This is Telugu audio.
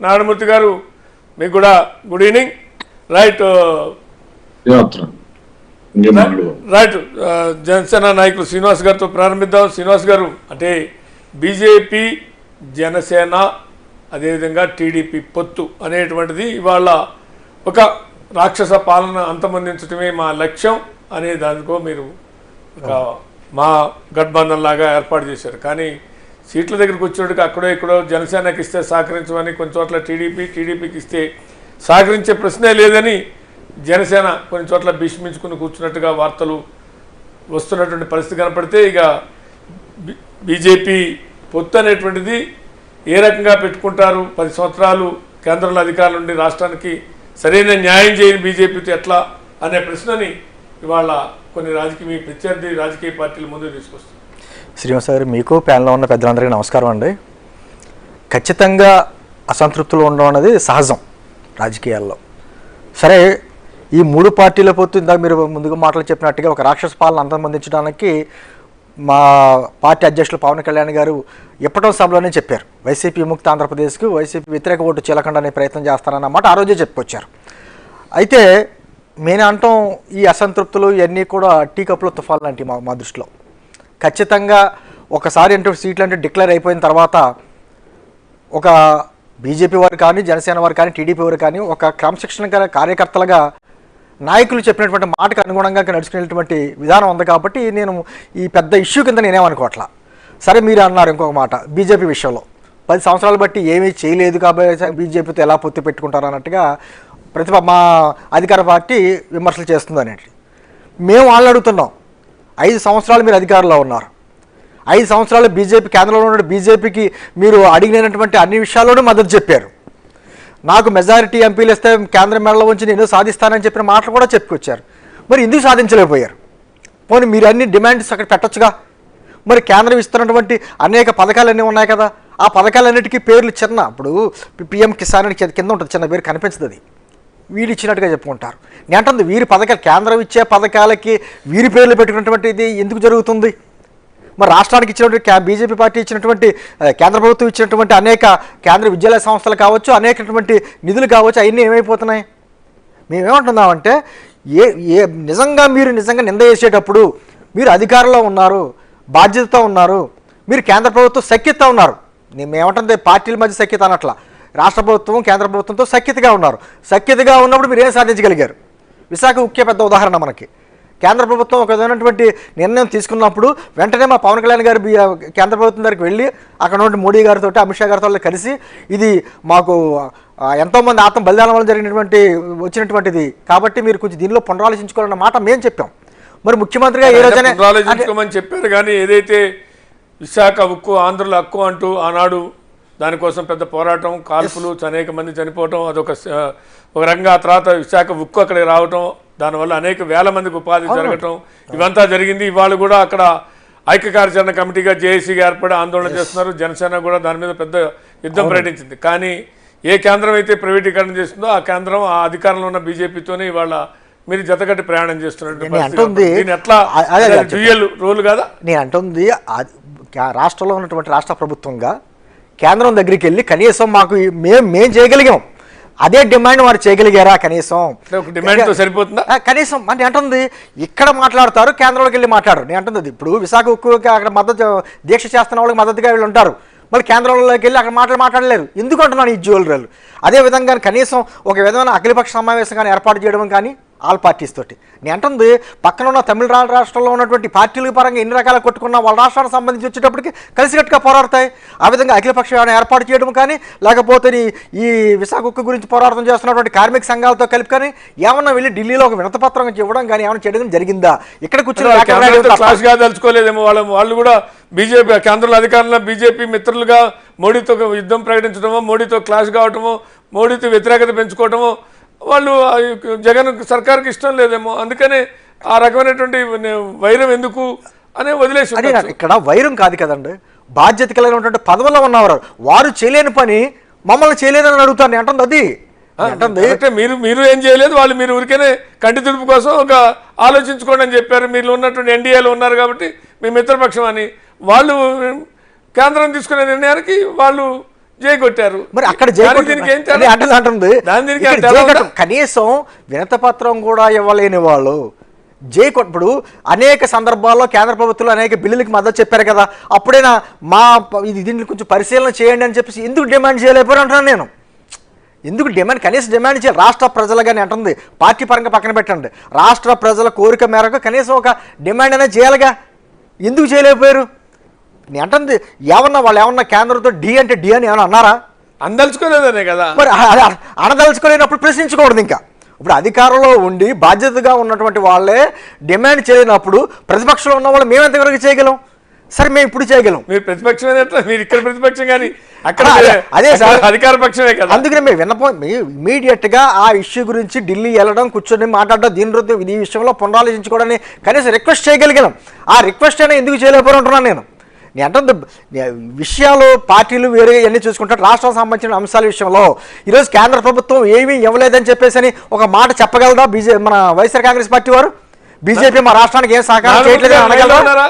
నారాయణమూర్తి గారు మీకు కూడా good evening. Right right Janasena నాయకులు శ్రీనివాస్ గారితో ప్రారంభిద్దాం. శ్రీనివాస్ గారు, అంటే బీజేపీ జనసేన అదేవిధంగా టీడీపీ పొత్తు అనేటువంటిది ఇవాళ ఒక రాక్షస పాలన అంతమొందించడమే మా లక్ష్యం అనే దానికో మీరు ఒక మా గఠబంధన్ లాగా ఏర్పాటు చేశారు. కానీ సీట్ల దగ్గరికి వచ్చేటికి అక్కడో ఇక్కడో జనసేనకి ఇస్తే సహకరించమని, కొన్ని చోట్ల టీడీపీకి ఇస్తే సహకరించే ప్రశ్నే లేదని జనసేన కొన్ని చోట్ల భీష్మించుకుని కూర్చున్నట్టుగా వార్తలు వస్తున్నటువంటి పరిస్థితి కనపడితే, ఇక బీజేపీ పొత్తు అనేటువంటిది ఏ రకంగా పెట్టుకుంటారు? 10 సంవత్సరాలు కేంద్రంలో అధికారులు ఉండి రాష్ట్రానికి సరైన న్యాయం చేయని బీజేపీతో ఎట్లా అనే ప్రశ్నని ఇవాళ కొన్ని మీ ప్రత్యర్థి రాజకీయ పార్టీల ముందు తీసుకొస్తారు. శ్రీనివాస్ గారు, మీకు ప్యానెల్లో ఉన్న పెద్దలందరికీ నమస్కారం అండి. ఖచ్చితంగా అసంతృప్తులు ఉండడం అనేది సహజం రాజకీయాల్లో. సరే, ఈ 3 పార్టీల పొత్తు ఇందాక మీరు ముందుగా మాటలు చెప్పినట్టుగా ఒక రాక్షస పాలన అంతమొందించడానికి మా పార్టీ అధ్యక్షులు పవన్ కళ్యాణ్ గారు ఇప్పటం సభలోనే చెప్పారు, వైసీపీ విముక్త ఆంధ్రప్రదేశ్కు వైసీపీ వ్యతిరేక ఓటు చీలకుండా అనే ప్రయత్నం చేస్తారన్నమాట ఆ రోజే చెప్పుకొచ్చారు. అయితే మేము అంటాం, ఈ అసంతృప్తులు ఇవన్నీ కూడా టీ కప్లో తుఫాన్ లాంటి మా దృష్టిలో. ఖచ్చితంగా ఒకసారి సీట్లు అంటే డిక్లేర్ అయిపోయిన తర్వాత ఒక బీజేపీ వారు కానీ, జనసేన వారు కానీ, టీడీపీ వారు కానీ ఒక క్రమశిక్షణ కార్యకర్తలుగా నాయకులు చెప్పినటువంటి మాటకు అనుగుణంగా నడుచుకునేటువంటి విధానం ఉంది. కాబట్టి నేను ఈ పెద్ద ఇష్యూ కింద నేనేమనుకోవట్లా. సరే, మీరు అన్నారు ఇంకొక మాట బీజేపీ విషయంలో 10 సంవత్సరాలు బట్టి ఏమీ చేయలేదు కాబట్టి బీజేపీతో ఎలా పొత్తు పెట్టుకుంటారు అన్నట్టుగా మా అధికార పార్టీ విమర్శలు చేస్తుంది అనేది. మేము వాళ్ళని అడుగుతున్నాం, 5 సంవత్సరాలు మీరు అధికారంలో ఉన్నారు, 5 సంవత్సరాలు బీజేపీ కేంద్రంలో ఉన్న బీజేపీకి మీరు అడిగినటువంటి అన్ని విషయాల్లోనూ మద్దతు చెప్పారు. నాకు మెజారిటీ ఎంపీలు ఇస్తే కేంద్రం మెడలో ఉంచి నేను సాధిస్తానని చెప్పిన మాటలు కూడా చెప్పుకొచ్చారు. మరి ఎందుకు సాధించలేకపోయారు? పోనీ మీరు అన్ని డిమాండ్స్ అక్కడ పెట్టొచ్చుగా. మరి కేంద్రం ఇస్తున్నటువంటి అనేక పథకాలన్నీ ఉన్నాయి కదా, ఆ పథకాలన్నిటికీ పేర్లు చిన్న, ఇప్పుడు పిఎం కిసాన్ అని కింద ఉంటుంది, చిన్న పేరు కనిపించదు, అది వీళ్ళు ఇచ్చినట్టుగా చెప్పుకుంటారు. నేను అంటుంది, వీరి పథకాలు కేంద్రం ఇచ్చే పథకాలకి వీరి పేర్లు పెట్టుకున్నటువంటిది ఎందుకు జరుగుతుంది? మరి రాష్ట్రానికి ఇచ్చినటువంటి బీజేపీ పార్టీ ఇచ్చినటువంటి కేంద్ర ప్రభుత్వం ఇచ్చినటువంటి అనేక కేంద్ర విద్యాలయ సంస్థలు కావచ్చు, అనేకటువంటి నిధులు కావచ్చు, అవన్నీ ఏమైపోతున్నాయి? మేమేమంటున్నామంటే, నిజంగా మీరు నింద చేసేటప్పుడు మీరు అధికారంలో ఉన్నారు, బాధ్యతతో ఉన్నారు, మీరు కేంద్ర ప్రభుత్వం సఖ్యత ఉన్నారు. మేమేమంటుంది, పార్టీల మధ్య సఖ్యత అనట్లా, రాష్ట్ర ప్రభుత్వం కేంద్ర ప్రభుత్వంతో సఖ్యతగా ఉన్నారు. సఖ్యతగా ఉన్నప్పుడు మీరు ఏం సాధించగలిగారు? విశాఖ ఉక్కే పెద్ద ఉదాహరణ. మనకి కేంద్ర ప్రభుత్వం ఒక విధమైనటువంటి నిర్ణయం తీసుకున్నప్పుడు వెంటనే మా పవన్ కళ్యాణ్ గారు కేంద్ర ప్రభుత్వం దగ్గరికి వెళ్ళి అక్కడ ఉన్న మోడీ గారితో, అమిత్ షా గారితో కలిసి ఇది మాకు ఎంతోమంది ఆత్మ బలిదానం వల్ల వచ్చినటువంటిది కాబట్టి మీరు కొంచెం దీనిలో పునరాలోచించుకోవాలన్న మాట మేము చెప్పాం. మరి ముఖ్యమంత్రిగా ఏ రోజైనా పునరాలోచించుకోమని చెప్పారు. కానీ ఏదైతే విశాఖ ఉక్కు ఆంధ్రుల హక్కు అంటూ ఆనాడు దానికోసం పెద్ద పోరాటం, కాల్పులు, అనేక మంది చనిపోవటం, అదొక రకంగా. ఆ తర్వాత విశాఖ ఉక్కు అక్కడికి రావటం, దానివల్ల అనేక వేల మందికి ఉపాధి జరగటం, ఇవంతా జరిగింది. ఇవాళ కూడా అక్కడ ఐక్య కార్యాచరణ కమిటీగా జేఏసీగా ఏర్పడి ఆందోళన చేస్తున్నారు. జనసేన కూడా దాని మీద పెద్ద యుద్ధం ప్రకటించింది. కానీ ఏ కేంద్రం అయితే ప్రైవేటీకరణ చేస్తుందో ఆ కేంద్రం ఆ అధికారంలో ఉన్న బీజేపీతోనే ఇవాళ మీరు జతకట్టి ప్రయాణం చేస్తున్నట్టు ఎట్లా డ్యూయల్ రోల్ కదా. నేను అంటుంది, రాష్ట్రంలో ఉన్నటువంటి రాష్ట్ర ప్రభుత్వంగా కేంద్రం దగ్గరికి వెళ్ళి కనీసం మాకు మేము చేయగలిగాం, అదే డిమాండ్ వారు చేయగలిగారా? కనీసం డిమాండ్తో సరిపోతుందా? కనీసం అంటే అంటుంది, ఇక్కడ మాట్లాడతారు, కేంద్రంలోకి వెళ్ళి మాట్లాడరు. నేను అంటుంది, ఇప్పుడు విశాఖ ఉక్కుకి అక్కడ మద్దతు దీక్ష చేస్తున్న వాళ్ళకి మద్దతుగా వీళ్ళు ఉంటారు, మళ్ళీ కేంద్రంలోకి వెళ్ళి అక్కడ మాట్లాడలేరు. ఎందుకు అంటున్నాను ఈ జ్యువెలరీలు? అదేవిధంగా కనీసం ఒక విధమైన అఖిలపక్ష సమావేశం కానీ ఏర్పాటు చేయడం కానీ ఆల్ పార్టీస్ తోటి. నేను అంటుంది, పక్కన ఉన్న తమిళ రాష్ట్రంలో ఉన్నటువంటి పార్టీల పరంగా ఎన్ని రకాల కొట్టుకున్నా వాళ్ళ రాష్ట్రానికి సంబంధించి వచ్చేటప్పటికి కలిసికట్టుగా పోరాడతాయి. ఆ విధంగా అఖిలపక్ష ఏర్పాటు చేయడం కానీ, లేకపోతే ఈ విశాఖ ఉక్కు గురించి పోరాటం చేస్తున్నటువంటి కార్మిక సంఘాలతో కలిపి కానీ ఏమన్నా వెళ్ళి ఢిల్లీలో ఒక వినతిపత్రం ఇవ్వడం కానీ ఏమైనా చేయడం జరిగిందా? ఇక్కడ కూర్చొని తెలుసుకోలేదేమో. వాళ్ళు కూడా బీజేపీ కేంద్రంలో అధికారంలో బీజేపీ మిత్రులుగా మోడీతో యుద్ధం ప్రకటించడమో, మోడీతో క్లాష్ కావటమో, మోడీతో వ్యతిరేకత పెంచుకోవటమో వాళ్ళు జగన్ సర్కార్కి ఇష్టం లేదేమో. అందుకనే ఆ రకమైనటువంటి వైరం ఎందుకు అనే వదిలేసి. ఇక్కడ వైరం కాదు కదండి, బాధ్యత కలిగినటువంటి పదవుల్లో ఉన్నవారు వారు చేయలేని పని మమ్మల్ని చేయలేదని అడుగుతాను అంటుంది. అది అంటే మీరు ఏం చేయలేదు, వాళ్ళు మీరు ఊరికేనే కంటి తుడుపు కోసం ఒక ఆలోచించుకోండి అని చెప్పారు. మీరు ఉన్నటువంటి ఎన్డీఏలో ఉన్నారు కాబట్టి మీ మిత్రపక్షం అని. వాళ్ళు కేంద్రం తీసుకునే నిర్ణయానికి వాళ్ళు జై కొట్టారు. మరి అక్కడ దీనికి ఏం తేడా? అంటుంది దాని దీనికి ఇక్కడ ఏం తేడా ఉందా? కనీసం వినతపత్రం కూడా ఇవ్వలేని వాళ్ళు ఇప్పుడు అనేక సందర్భాల్లో కేంద్ర ప్రభుత్వంలో అనేక బిల్లులకు మద్దతు చెప్పారు కదా, అప్పుడైనా దీన్ని కొంచెం పరిశీలన చేయండి అని చెప్పేసి ఎందుకు డిమాండ్ చేయలేకపోయారు అంటున్నాను నేను. ఎందుకు కనీసం డిమాండ్ చేయాలి? రాష్ట్ర ప్రజలుగానే అంటుంది, పార్టీ పరంగా పక్కన పెట్టండి, రాష్ట్ర ప్రజల కోరిక మేరకు కనీసం ఒక డిమాండ్ అనేది చేయాలిగా, ఎందుకు చేయలేకపోయారు? నేను అంటుంది వాళ్ళు ఏమన్నా కేంద్రంతో డి అంటే డి అని ఏమన్నా అన్నారా? అందలుచుకోలేదనే కదా. మరి అనదలుచుకోలేనప్పుడు ప్రశ్నించకూడదు. ఇంకా ఇప్పుడు అధికారంలో ఉండి బాధ్యతగా ఉన్నటువంటి వాళ్ళే డిమాండ్ చేయనప్పుడు ప్రతిపక్షంలో ఉన్న వాళ్ళు మేము ఎంతవరకు చేయగలం? సరే మేము ఇప్పుడు చేయగలం. మీరు ప్రతిపక్షం మీరు ఇక్కడ ప్రతిపక్షం కానీ అక్కడ అదే సార్ అధికార పక్షమే కదా. అందుకనే మేము ఇమీడియట్ గా ఆ ఇష్యూ గురించి ఢిల్లీ వెళ్ళడం, కూర్చొని మాట్లాడడం, ఈ విషయంలో పునరాలోచించుకోవడానికి కనీసం రిక్వెస్ట్ చేయగలిగాం. ఆ రిక్వెస్ట్ అయినా ఎందుకు చేయలేకపోయి ఉంటున్నాను నేను అంటే విషయాలు పార్టీలు వేరే అన్నీ చూసుకుంటారు. రాష్ట్రానికి సంబంధించిన అంశాల విషయంలో ఈరోజు కేంద్ర ప్రభుత్వం ఏమీ ఇవ్వలేదని చెప్పేసి ఒక మాట చెప్పగలదా మన వైఎస్ఆర్ కాంగ్రెస్ పార్టీ వారు? బీజేపీ మా రాష్ట్రానికి ఏం సహకారం చేయట్లేదు అనగలరా?